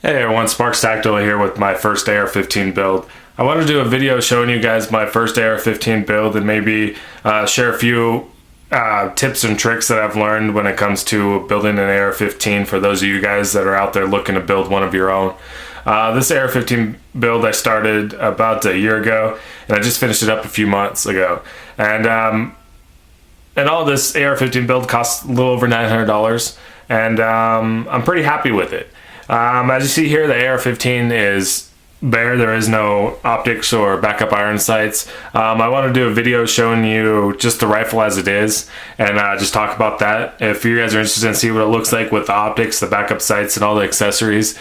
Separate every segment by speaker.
Speaker 1: Hey everyone, Sparks Tactile here with my first AR15 build. I want to do a video showing you guys my first AR15 build and maybe share a few tips and tricks that I've learned when it comes to building an AR15 for those of you guys that are out there looking to build one of your own. This AR15 build I started about a year ago, and I just finished it up a few months ago. And all this AR15 build costs a little over $900, and I'm pretty happy with it. As you see here, the AR15 is bare. There is no optics or backup iron sights. I want to do a video showing you just the rifle as it is, and just talk about that. If you guys are interested in seeing what it looks like with the optics, the backup sights, and all the accessories,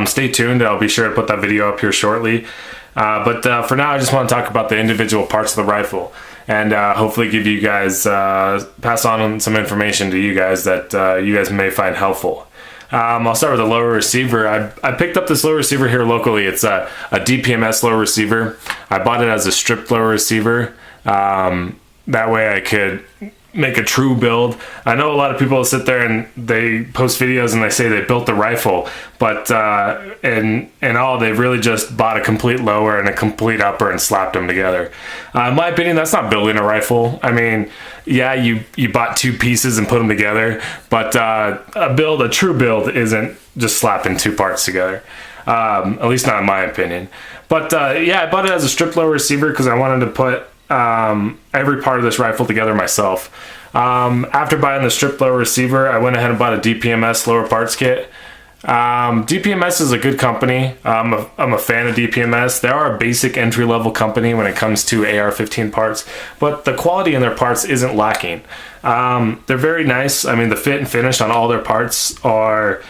Speaker 1: stay tuned. I'll be sure to put that video up here shortly. But for now, I just want to talk about the individual parts of the rifle, and hopefully give you guys, pass on some information to you guys that you guys may find helpful. I'll start with the lower receiver. I picked up this lower receiver here locally. It's a DPMS lower receiver. I bought it as a stripped lower receiver. That way I could make a true build. I know a lot of people sit there and they post videos and they say they built the rifle, but in all, they've really just bought a complete lower and a complete upper and slapped them together. In my opinion, that's not building a rifle. I mean, yeah, you bought two pieces and put them together, but a true build isn't just slapping two parts together. At least not in my opinion. But yeah, I bought it as a stripped lower receiver because I wanted to put every part of this rifle together myself. After buying the stripped lower receiver, I went ahead and bought a DPMS lower parts kit. DPMS is a good company. I'm a fan of DPMS. They are a basic entry-level company when it comes to AR-15 parts, but the quality in their parts isn't lacking. They're very nice. I mean, the fit and finish on all their parts are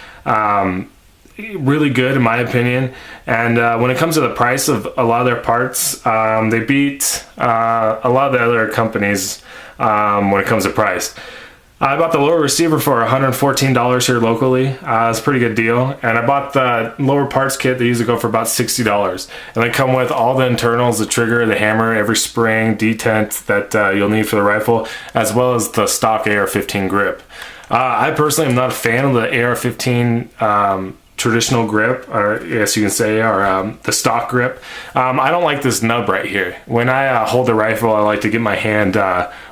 Speaker 1: really good in my opinion, and when it comes to the price of a lot of their parts, they beat a lot of the other companies when it comes to price. I bought the lower receiver for $114 here locally. It's a pretty good deal. And I bought the lower parts kit. They usually go for about $60. And they come with all the internals, the trigger, the hammer, every spring, detent that you'll need for the rifle, as well as the stock AR-15 grip. I personally am not a fan of the AR-15 traditional grip, or I guess you can say, or the stock grip. I don't like this nub right here. When I hold the rifle, I like to get my hand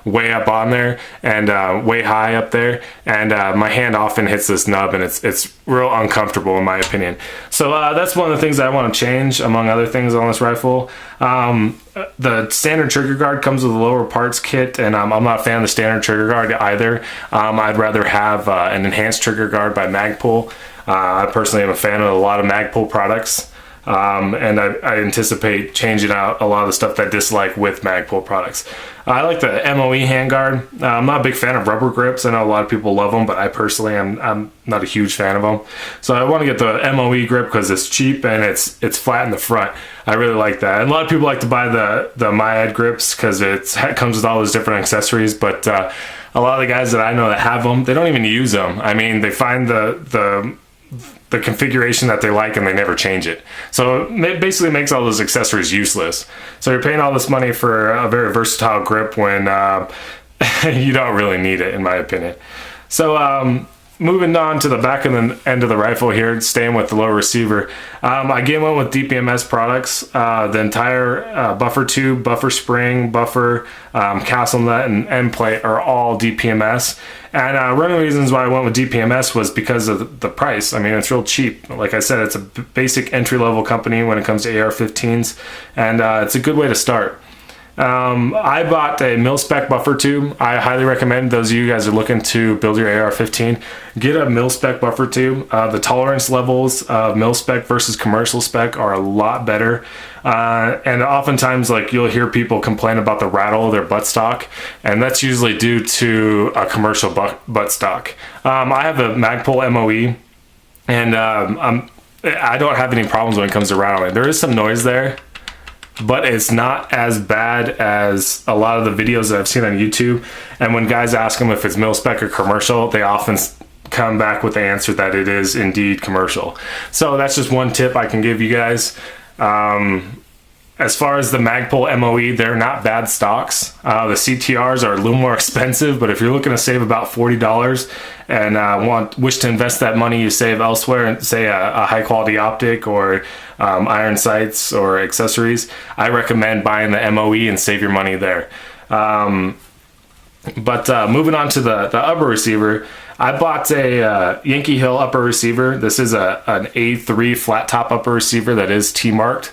Speaker 1: way up on there and way high up there, and my hand often hits this nub, and it's real uncomfortable in my opinion. So that's one of the things I want to change, among other things on this rifle. The standard trigger guard comes with a lower parts kit, and I'm not a fan of the standard trigger guard either. I'd rather have an enhanced trigger guard by Magpul. I personally am a fan of a lot of Magpul products, and I anticipate changing out a lot of the stuff that I dislike with Magpul products. I like the MOE handguard. I'm not a big fan of rubber grips. I know a lot of people love them, but I personally I'm not a huge fan of them. So I want to get the MOE grip because it's cheap and it's flat in the front. I really like that. And a lot of people like to buy the MIAD grips because it comes with all those different accessories, but a lot of the guys that I know that have them, they don't even use them. I mean, they find the configuration that they like and they never change it. So it basically makes all those accessories useless. So you're paying all this money for a very versatile grip when you don't really need it, in my opinion. So moving on to the back of the end of the rifle here, staying with the lower receiver. I again went with DPMS products. The entire buffer tube, buffer spring, buffer, castle nut, and end plate are all DPMS. And one of the reasons why I went with DPMS was because of the price. I mean, it's real cheap. Like I said, it's a basic entry-level company when it comes to AR-15s, and it's a good way to start. I bought a mil-spec buffer tube. I highly recommend those of you guys are looking to build your AR-15, get a mil-spec buffer tube. The tolerance levels of mil-spec versus commercial spec are a lot better. And oftentimes, like, you'll hear people complain about the rattle of their buttstock, and that's usually due to a commercial buttstock. I have a Magpul MOE, and I don't have any problems when it comes to rattling. There is some noise there, but it's not as bad as a lot of the videos that I've seen on YouTube. And when guys ask them if it's mil-spec or commercial, they often come back with the answer that it is indeed commercial. So that's just one tip I can give you guys. As far as the Magpul MOE, they're not bad stocks. The CTRs are a little more expensive, but if you're looking to save about $40 and wish to invest that money you save elsewhere, and say a high quality optic or iron sights or accessories, I recommend buying the MOE and save your money there. But moving on to the upper receiver, I bought a Yankee Hill upper receiver. This is an A3 flat top upper receiver that is T-marked.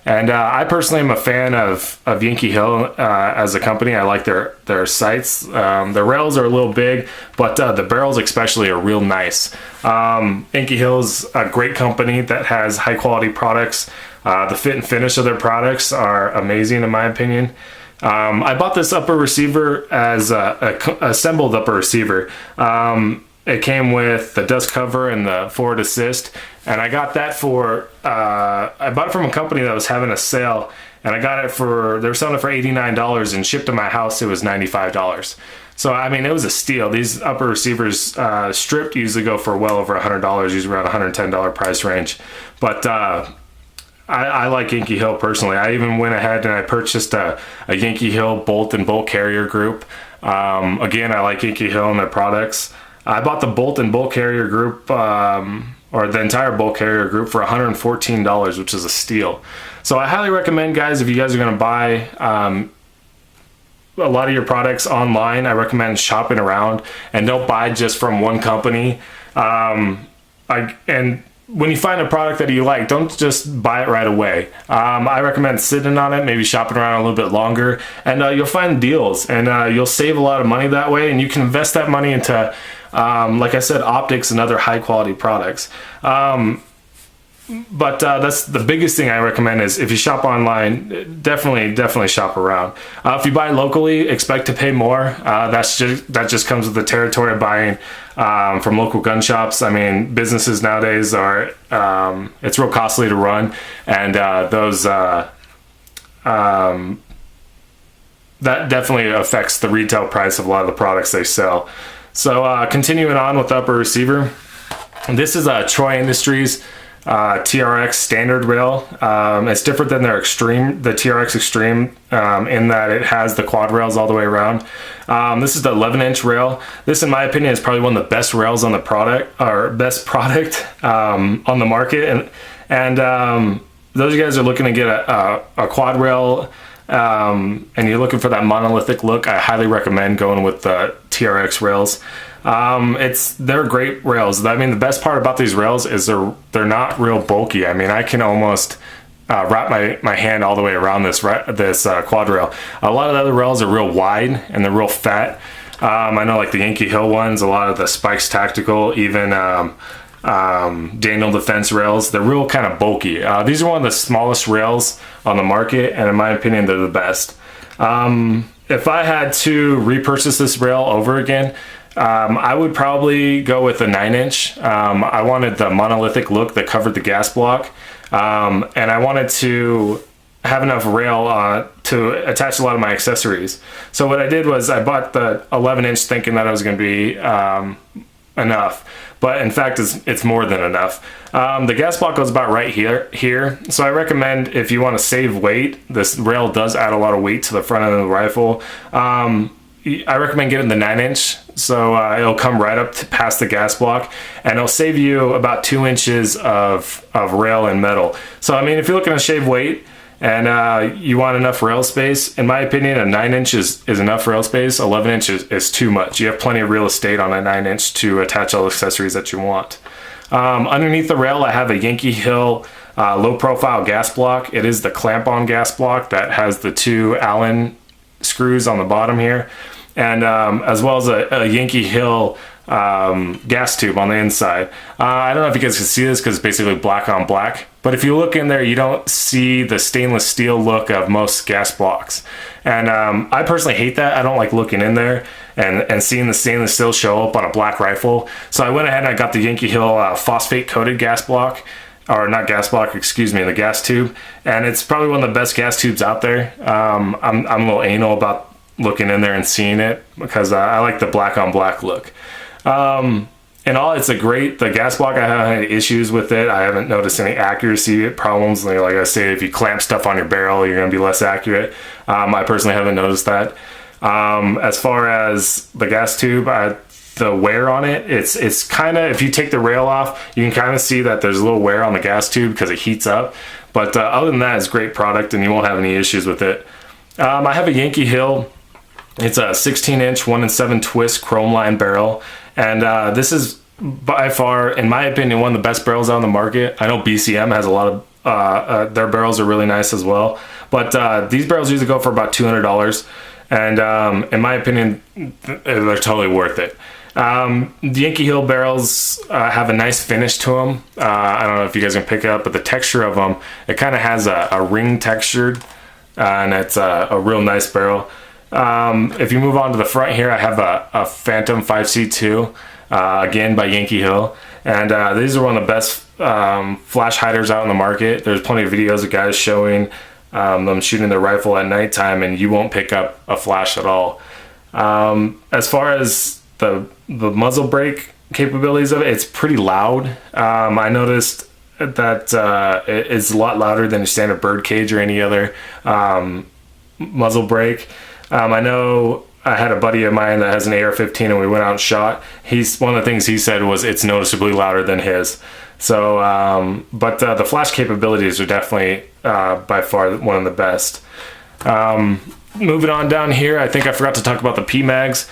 Speaker 1: And I personally am a fan of Yankee Hill as a company. I like their sights. The rails are a little big, but the barrels especially are real nice. Yankee Hill is a great company that has high quality products. The fit and finish of their products are amazing in my opinion. I bought this upper receiver as a assembled upper receiver. It came with the dust cover and the forward assist, and I got that for I bought it from a company that was having a sale, and I got it for, they were selling it for $89, and shipped to my house it was $95. So I mean, it was a steal. These upper receivers stripped usually go for well over $100, usually around $110 price range. But I like Yankee Hill personally. I even went ahead and I purchased a Yankee Hill bolt and bolt carrier group. Again, I like Yankee Hill and their products. I bought the bolt and bolt carrier group, or the entire bolt carrier group, for $114, which is a steal. So I highly recommend, guys, if you guys are going to buy a lot of your products online, I recommend shopping around and don't buy just from one company. And when you find a product that you like, don't just buy it right away. I recommend sitting on it, maybe shopping around a little bit longer, and you'll find deals, and you'll save a lot of money that way, and you can invest that money into, like I said, optics and other high quality products. But that's the biggest thing I recommend is if you shop online, definitely shop around. If you buy locally, expect to pay more. That just comes with the territory of buying from local gun shops. I mean, businesses nowadays are it's real costly to run, and that definitely affects the retail price of a lot of the products they sell. So continuing on with the upper receiver, this is a Troy Industries TRX Standard rail. It's different than their Extreme, the TRX Extreme, in that it has the quad rails all the way around. This is the 11-inch rail. This, in my opinion, is probably one of the best rails on the product, or best product on the market. And those of you guys are looking to get a quad rail, and you're looking for that monolithic look, I highly recommend going with the TRX rails. They're great rails. I mean, the best part about these rails is they're not real bulky. I mean, I can almost wrap my hand all the way around this quad rail. A lot of the other rails are real wide and they're real fat. I know, like the Yankee Hill ones, a lot of the Spikes Tactical, even Daniel Defense rails, they're real kind of bulky. These are one of the smallest rails on the market, and in my opinion, they're the best. If I had to repurchase this rail over again, I would probably go with a 9-inch. I wanted the monolithic look that covered the gas block, and I wanted to have enough rail to attach a lot of my accessories. So what I did was I bought the 11-inch thinking that it was going to be enough, but in fact it's more than enough. The gas block goes about right here. So I recommend, if you want to save weight, this rail does add a lot of weight to the front end of the rifle. I recommend getting the 9-inch, so it'll come right up to past the gas block, and it'll save you about 2 inches of rail and metal. So I mean, if you're looking to shave weight and you want enough rail space, in my opinion, a 9-inch is enough rail space. 11-inch is too much. You have plenty of real estate on a 9-inch to attach all the accessories that you want. Underneath the rail, I have a Yankee Hill low profile gas block. It is the clamp-on gas block that has the 2 Allen screws on the bottom here, and as well as a Yankee Hill gas tube on the inside. I don't know if you guys can see this because it's basically black on black, but if you look in there, you don't see the stainless steel look of most gas blocks. And I personally hate that. I don't like looking in there and seeing the stainless steel show up on a black rifle. So I went ahead and I got the Yankee Hill phosphate coated gas block, or not gas block, excuse me, the gas tube. And it's probably one of the best gas tubes out there. I'm a little anal about looking in there and seeing it because I like the black on black look. in all, it's the gas block, I haven't had any issues with it. I haven't noticed any accuracy problems. Like I say, if you clamp stuff on your barrel, you're going to be less accurate. I personally haven't noticed that. As far as the gas tube, the wear on it, it's kind of, if you take the rail off, you can kind of see that there's a little wear on the gas tube because it heats up. But other than that, it's a great product and you won't have any issues with it. I have a Yankee Hill. It's a 16-inch 1-in-7 twist chrome line barrel. And this is by far, in my opinion, one of the best barrels on the market. I know BCM has a lot of, their barrels are really nice as well. But these barrels usually go for about $200. And in my opinion, they're totally worth it. The Yankee Hill barrels have a nice finish to them. I don't know if you guys can pick it up, but the texture of them, it kind of has a ring textured, and it's a real nice barrel. If you move on to the front here, I have a Phantom 5C2, again by Yankee Hill. And these are one of the best flash hiders out in the market. There's plenty of videos of guys showing them shooting their rifle at nighttime, and you won't pick up a flash at all. As far as the muzzle brake capabilities of it, it's pretty loud. I noticed that it's a lot louder than your standard bird cage or any other muzzle brake. I know I had a buddy of mine that has an AR15 and we went out and shot. One of the things he said was it's noticeably louder than his. So, but the flash capabilities are definitely by far one of the best. Moving on down here, I think I forgot to talk about the PMags.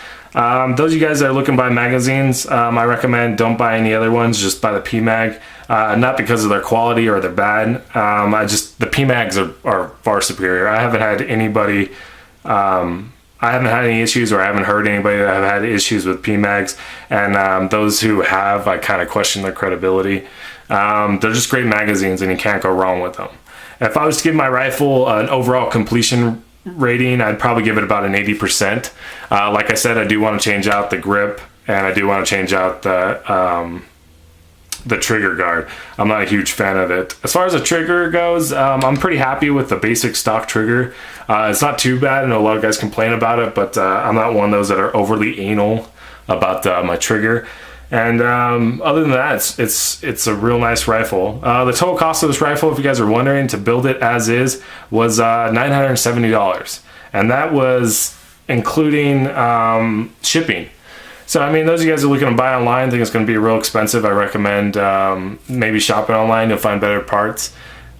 Speaker 1: Those of you guys that are looking to buy magazines, I recommend don't buy any other ones, just buy the PMag. Not because of their quality or they're bad. The PMags are far superior. I haven't had anybody, I haven't had any issues, or I haven't heard anybody that have had issues with PMags. And those who have, I kind of question their credibility. They're just great magazines and you can't go wrong with them. If I was to give my rifle an overall completion rating, I'd probably give it about an 80%. Like I said, I do want to change out the grip, and I do want to change out the trigger guard. I'm not a huge fan of it. As far as the trigger goes, I'm pretty happy with the basic stock trigger. It's not too bad. I know a lot of guys complain about it, but I'm not one of those that are overly anal about my trigger. And other than that, it's a real nice rifle. The total cost of this rifle, if you guys are wondering, to build it as is, was $970. And that was including shipping. So, I mean, those of you guys who are looking to buy online, think it's going to be real expensive. I recommend maybe shopping online. You'll find better parts,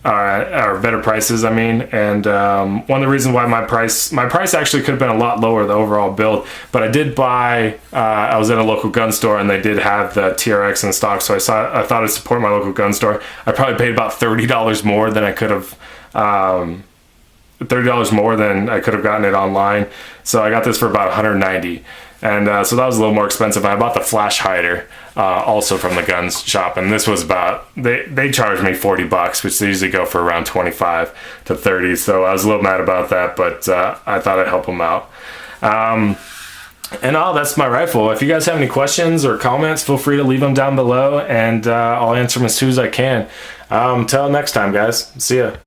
Speaker 1: or better prices, I mean. And one of the reasons why my price actually could have been a lot lower, the overall build. But I did buy, I was in a local gun store, and they did have the TRX in stock. So I thought I'd support my local gun store. I probably paid about $30 more than I could have, $30 more than I could have gotten it online. So I got this for about $190. And so that was a little more expensive. I bought the flash hider also from the gun shop, and this was about, they charged me $40, which they usually go for around 25 to 30. So I was a little mad about that, but I thought I'd help them out. And that's my rifle. If you guys have any questions or comments, feel free to leave them down below, and I'll answer them as soon as I can. Until next time, guys. See ya.